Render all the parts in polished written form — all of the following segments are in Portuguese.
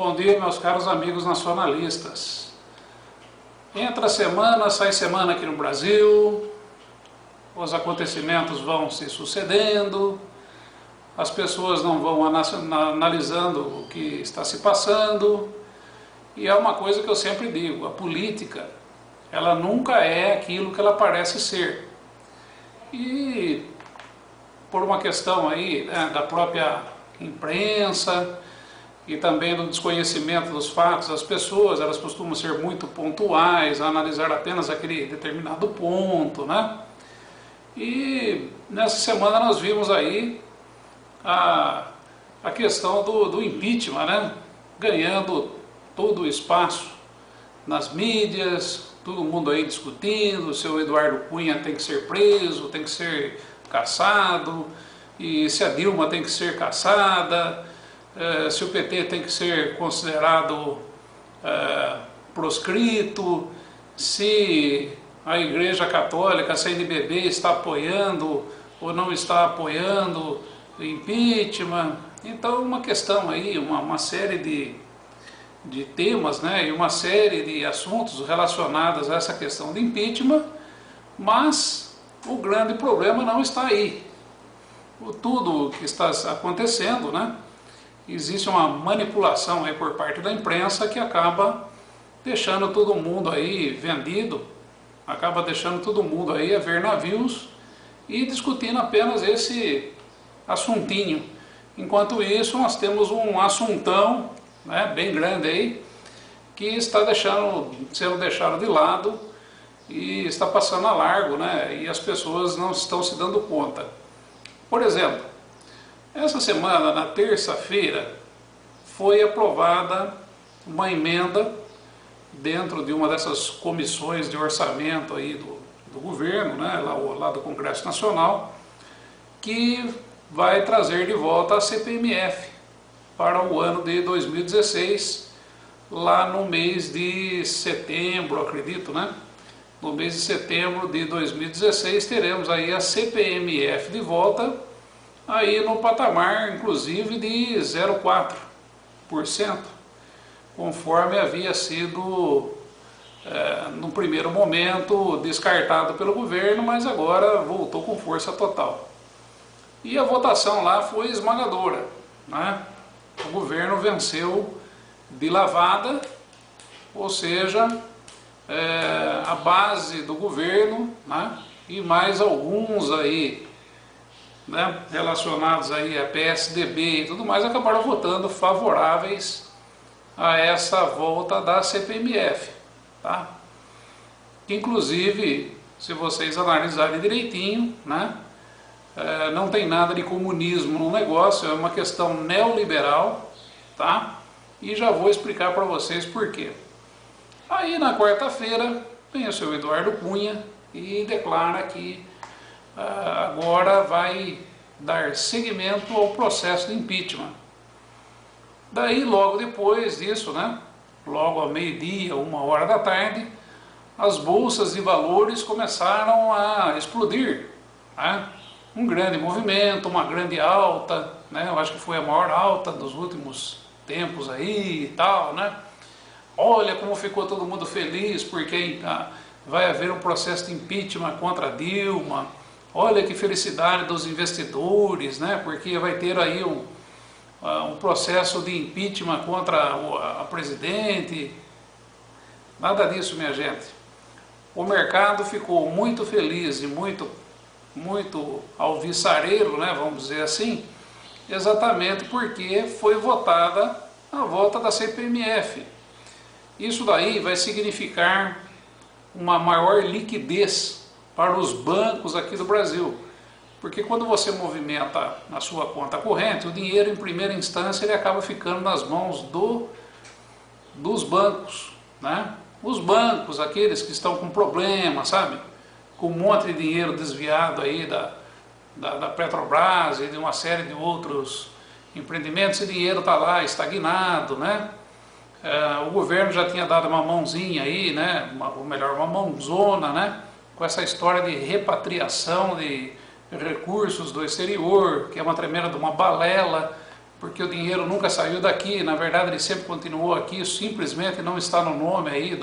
Bom dia, meus caros amigos nacionalistas. Entra semana, sai semana aqui no Brasil, os acontecimentos vão se sucedendo, as pessoas não vão analisando o que está se passando, e é uma coisa que eu sempre digo, a política, ela nunca é aquilo que ela parece ser. E por uma questão aí, né, da própria imprensa e também do desconhecimento dos fatos, as pessoas elas costumam ser muito pontuais, analisar apenas aquele determinado ponto, né? E nessa semana nós vimos aí a questão do impeachment, né? Ganhando todo o espaço nas mídias, todo mundo aí discutindo, o seu Eduardo Cunha tem que ser preso, tem que ser cassado, e se a Dilma tem que ser cassada, se o PT tem que ser considerado proscrito, se a Igreja Católica, a CNBB, está apoiando ou não está apoiando o impeachment. Então uma questão aí, uma série de temas, né, e uma série de assuntos relacionados a essa questão de impeachment, mas o grande problema não está aí. Tudo que está acontecendo, né, existe uma manipulação aí por parte da imprensa que acaba deixando todo mundo aí vendido, acaba deixando todo mundo aí a ver navios e discutindo apenas esse assuntinho. Enquanto isso, nós temos um assuntão, né, bem grande aí, que está sendo deixado de lado e está passando a largo, né, e as pessoas não estão se dando conta. Por exemplo, essa semana, na terça-feira, foi aprovada uma emenda dentro de uma dessas comissões de orçamento aí do governo, né, lá do Congresso Nacional, que vai trazer de volta a CPMF para o ano de 2016, lá no mês de setembro, acredito, né? No mês de setembro de 2016 teremos aí a CPMF de volta, aí no patamar, inclusive, de 0,4%, conforme havia sido, no primeiro momento, descartado pelo governo, mas agora voltou com força total. E a votação lá foi esmagadora, né? O governo venceu de lavada, ou seja, a base do governo, né, e mais alguns aí, né, relacionados aí a PSDB e tudo mais, acabaram votando favoráveis a essa volta da CPMF, tá? Inclusive, se vocês analisarem direitinho, né, não tem nada de comunismo no negócio, é uma questão neoliberal, tá? E já vou explicar para vocês por quê. Aí na quarta-feira vem o seu Eduardo Cunha e declara que agora vai dar seguimento ao processo de impeachment. Daí logo depois disso, né, logo ao meio-dia, 1h da tarde, as bolsas de valores começaram a explodir, né? Um grande movimento, uma grande alta, né? Eu acho que foi a maior alta dos últimos tempos aí e tal, né? Olha como ficou todo mundo feliz porque vai haver um processo de impeachment contra a Dilma. Olha que felicidade dos investidores, né? Porque vai ter aí um processo de impeachment contra a presidente. Nada disso, minha gente. O mercado ficou muito feliz e muito alvissareiro, né? Vamos dizer assim, exatamente porque foi votada a volta da CPMF. Isso daí vai significar uma maior liquidez para os bancos aqui do Brasil, porque quando você movimenta na sua conta corrente, o dinheiro em primeira instância ele acaba ficando nas mãos dos bancos, né? Os bancos, aqueles que estão com problema, sabe? Com um monte de dinheiro desviado aí da Petrobras e de uma série de outros empreendimentos, esse dinheiro está lá estagnado, né? O governo já tinha dado uma mãozinha aí, né? Ou melhor, uma mãozona, né? Com essa história de repatriação de recursos do exterior, que é uma tremenda de uma balela, porque o dinheiro nunca saiu daqui, na verdade ele sempre continuou aqui, simplesmente não está no nome aí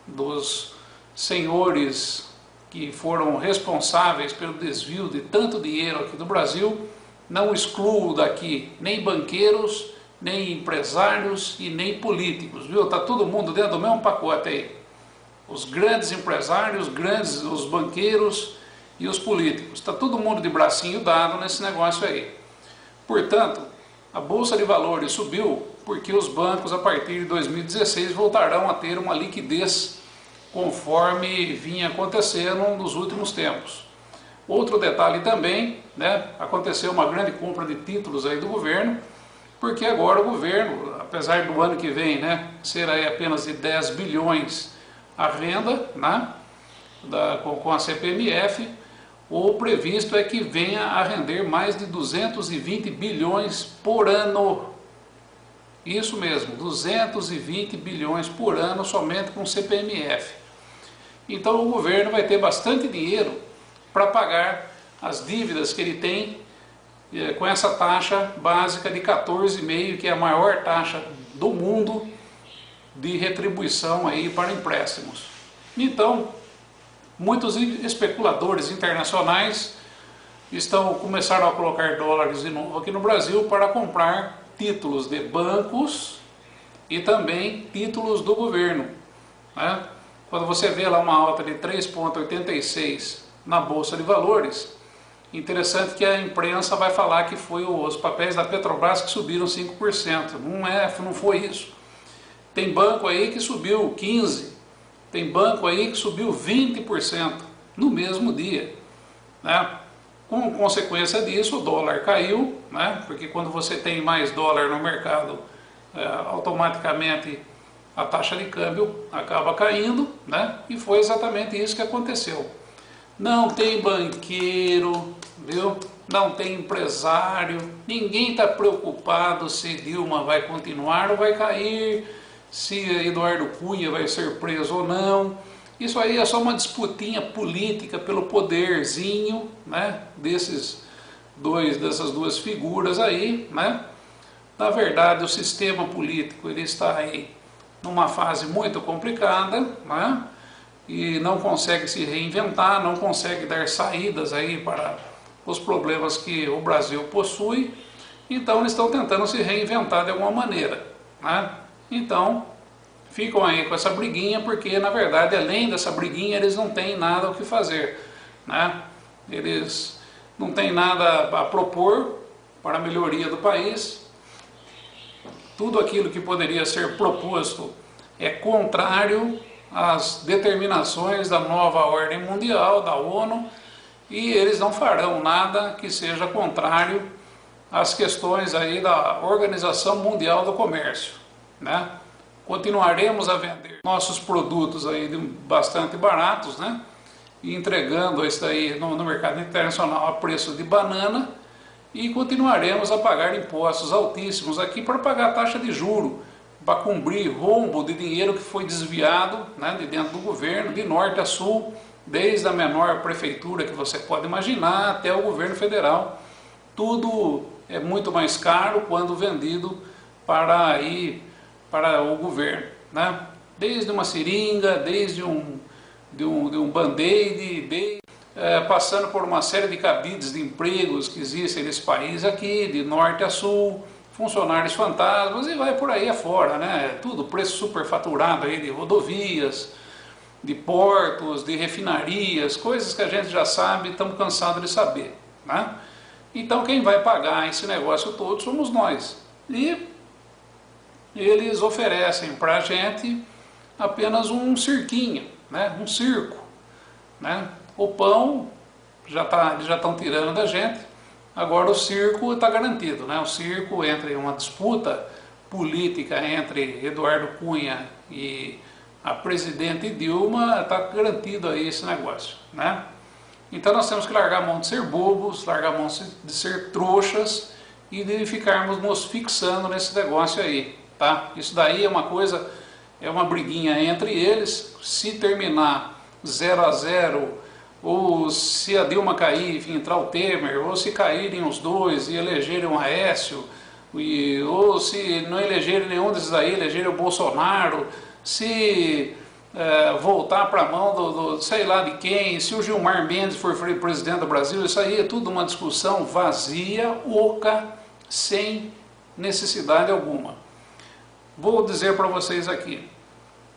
dos senhores que foram responsáveis pelo desvio de tanto dinheiro aqui do Brasil. Não excluo daqui nem banqueiros, nem empresários e nem políticos, viu? Tá todo mundo dentro do mesmo pacote aí. Os grandes empresários, os banqueiros e os políticos. Está todo mundo de bracinho dado nesse negócio aí. Portanto, a Bolsa de Valores subiu porque os bancos, a partir de 2016, voltarão a ter uma liquidez conforme vinha acontecendo nos últimos tempos. Outro detalhe também, né, aconteceu uma grande compra de títulos aí do governo, porque agora o governo, apesar do ano que vem, né, ser aí apenas de 10 bilhões a renda, né, com a CPMF, o previsto é que venha a render mais de 220 bilhões por ano. Isso mesmo, 220 bilhões por ano somente com CPMF. Então o governo vai ter bastante dinheiro para pagar as dívidas que ele tem com essa taxa básica de 14,5%, que é a maior taxa do mundo de retribuição aí para empréstimos. Então, muitos especuladores internacionais começaram a colocar dólares de novo aqui no Brasil para comprar títulos de bancos e também títulos do governo, né? Quando você vê lá uma alta de 3,86 na Bolsa de Valores, interessante que a imprensa vai falar que foi os papéis da Petrobras que subiram 5%. Não foi isso. Tem banco aí que subiu 15%, tem banco aí que subiu 20% no mesmo dia, né? Com consequência disso, o dólar caiu, né? Porque quando você tem mais dólar no mercado, automaticamente a taxa de câmbio acaba caindo, né? E foi exatamente isso que aconteceu. Não tem banqueiro, viu? Não tem empresário, ninguém está preocupado se Dilma vai continuar ou vai cair, se Eduardo Cunha vai ser preso ou não. Isso aí é só uma disputinha política pelo poderzinho, né, dessas duas figuras aí, né? Na verdade, o sistema político ele está aí numa fase muito complicada, né? E não consegue se reinventar, não consegue dar saídas aí para os problemas que o Brasil possui. Então eles estão tentando se reinventar de alguma maneira, né? Então ficam aí com essa briguinha, porque na verdade além dessa briguinha eles não têm nada o que fazer, né? Eles não têm nada a propor para a melhoria do país. Tudo aquilo que poderia ser proposto é contrário às determinações da nova ordem mundial, da ONU, e eles não farão nada que seja contrário às questões aí da Organização Mundial do Comércio, né? Continuaremos a vender nossos produtos aí bastante baratos, né? E entregando isso aí no mercado internacional a preço de banana, e continuaremos a pagar impostos altíssimos aqui para pagar a taxa de juro, para cobrir rombo de dinheiro que foi desviado, né, de dentro do governo, de norte a sul, desde a menor prefeitura que você pode imaginar até o governo federal. Tudo é muito mais caro quando vendido para o governo, né? Desde uma seringa, desde um band-aid, passando por uma série de cabides de empregos que existem nesse país aqui, de norte a sul, funcionários fantasmas, e vai por aí afora, né? Tudo preço superfaturado aí de rodovias, de portos, de refinarias, coisas que a gente já sabe e estamos cansados de saber, né? Então quem vai pagar esse negócio todo somos nós. E eles oferecem para a gente apenas um cirquinho, né? Um circo, né? O pão eles já estão tirando da gente, agora o circo está garantido, né? O circo entre uma disputa política entre Eduardo Cunha e a presidente Dilma, está garantido aí esse negócio, né? Então nós temos que largar a mão de ser bobos, largar a mão de ser trouxas e de ficarmos nos fixando nesse negócio aí, tá? Isso daí é uma coisa, é uma briguinha entre eles. Se terminar 0 a 0 ou se a Dilma cair, enfim, entrar o Temer, ou se caírem os dois e elegerem o Aécio, ou se não elegerem nenhum desses aí, elegerem o Bolsonaro, se voltar para a mão do sei lá de quem, se o Gilmar Mendes for presidente do Brasil, isso aí é tudo uma discussão vazia, oca, sem necessidade alguma. Vou dizer para vocês aqui,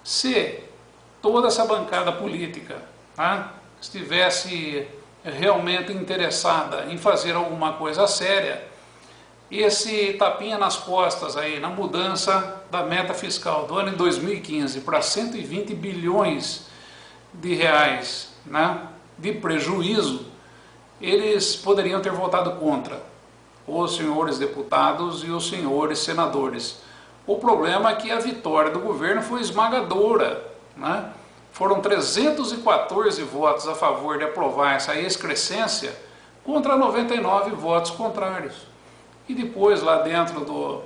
se toda essa bancada política estivesse realmente interessada em fazer alguma coisa séria, esse tapinha nas costas aí, na mudança da meta fiscal do ano de 2015 para 120 bilhões de reais, de prejuízo, eles poderiam ter votado contra, os senhores deputados e os senhores senadores. O problema é que a vitória do governo foi esmagadora, Foram 314 votos a favor de aprovar essa excrescência contra 99 votos contrários. E depois, lá dentro do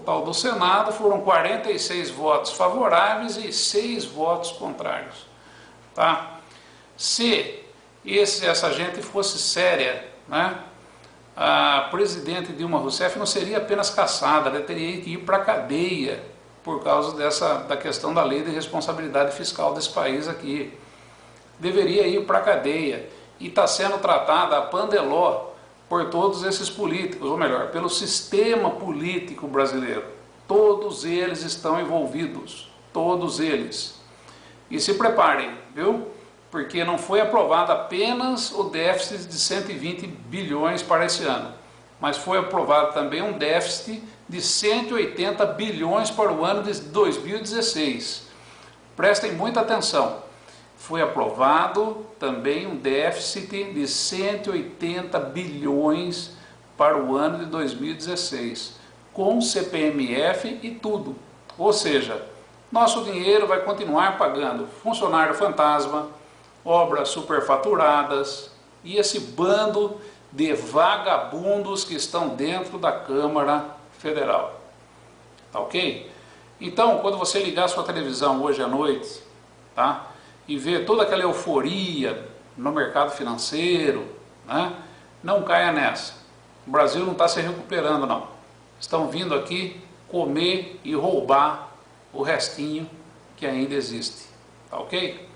tal do Senado, foram 46 votos favoráveis e 6 votos contrários. Se essa gente fosse séria, a presidente Dilma Rousseff não seria apenas caçada, ela teria que ir para a cadeia por causa da questão da lei de responsabilidade fiscal desse país aqui. Deveria ir para a cadeia e está sendo tratada a pandeló por todos esses políticos, ou melhor, pelo sistema político brasileiro. Todos eles estão envolvidos, todos eles. E se preparem, viu? Porque não foi aprovado apenas o déficit de 120 bilhões para esse ano, mas foi aprovado também um déficit de 180 bilhões para o ano de 2016. Prestem muita atenção. Foi aprovado também um déficit de 180 bilhões para o ano de 2016, com CPMF e tudo. Ou seja, nosso dinheiro vai continuar pagando funcionário fantasma, obras superfaturadas e esse bando de vagabundos que estão dentro da Câmara Federal. Tá ok? Então, quando você ligar a sua televisão hoje à noite, e ver toda aquela euforia no mercado financeiro, não caia nessa. O Brasil não está se recuperando, não. Estão vindo aqui comer e roubar o restinho que ainda existe. Tá ok?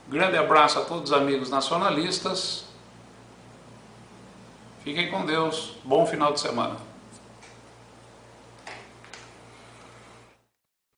Grande abraço a todos os amigos nacionalistas. Fiquem com Deus. Bom final de semana.